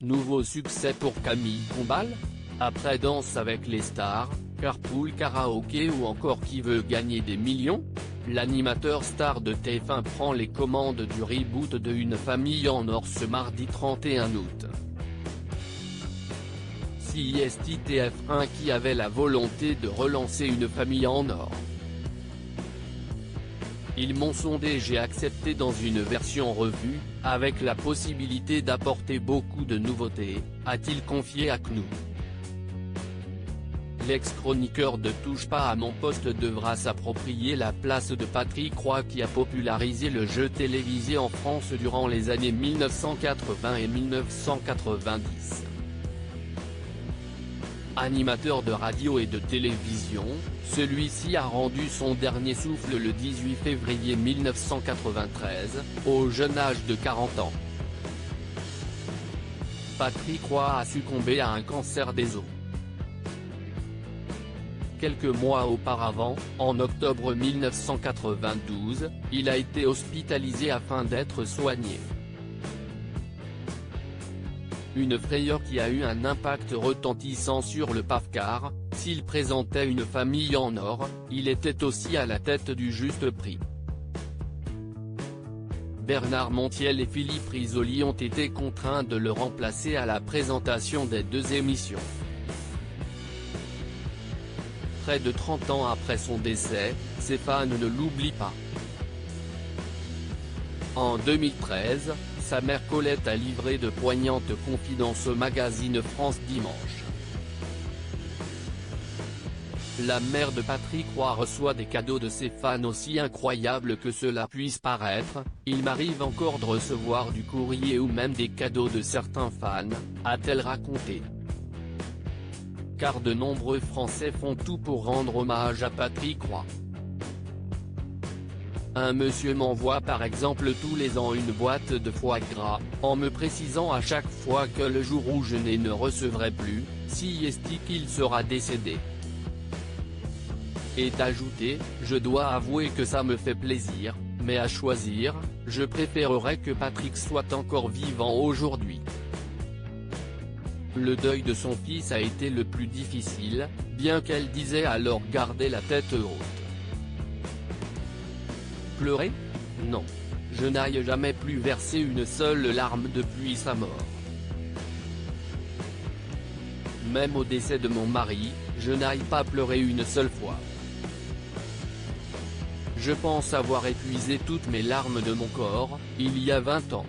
Nouveau succès pour Camille Combal? Après Danse avec les stars, Carpool Karaoké ou encore Qui veut gagner des millions? L'animateur star de TF1 prend les commandes du reboot de Une famille en or ce mardi 31 août. CIST TF1 qui avait la volonté de relancer Une famille en or. Ils m'ont sondé, j'ai accepté dans une version revue, avec la possibilité d'apporter beaucoup de nouveautés, a-t-il confié à CNOO. L'ex-chroniqueur de Touche pas à mon poste devra s'approprier la place de Patrick Roy qui a popularisé le jeu télévisé en France durant les années 1980 et 1990. Animateur de radio et de télévision, celui-ci a rendu son dernier souffle le 18 février 1993, au jeune âge de 40 ans. Patrick Roy a succombé à un cancer des os. Quelques mois auparavant, en octobre 1992, il a été hospitalisé afin d'être soigné. Une frayeur qui a eu un impact retentissant sur le PAF car, s'il présentait Une famille en or, il était aussi à la tête du Juste Prix. Bernard Montiel et Philippe Risoli ont été contraints de le remplacer à la présentation des deux émissions. Près de 30 ans après son décès, ses fans ne l'oublient pas. En 2013, sa mère Colette a livré de poignantes confidences au magazine France Dimanche. La mère de Patrick Roy reçoit des cadeaux de ses fans aussi incroyables que cela puisse paraître, il m'arrive encore de recevoir du courrier ou même des cadeaux de certains fans, a-t-elle raconté. Car de nombreux Français font tout pour rendre hommage à Patrick Roy. Un monsieur m'envoie par exemple tous les ans une boîte de foie gras, en me précisant à chaque fois que le jour où je ne recevrai plus, CIST qu'il sera décédé. Et ajouté, je dois avouer que ça me fait plaisir, mais à choisir, je préférerais que Patrick soit encore vivant aujourd'hui. Le deuil de son fils a été le plus difficile, bien qu'elle disait alors garder la tête haute. Pleurer? Non. Je n'aille jamais plus verser une seule larme depuis sa mort. Même au décès de mon mari, je n'aille pas pleurer une seule fois. Je pense avoir épuisé toutes mes larmes de mon corps, il y a 20 ans.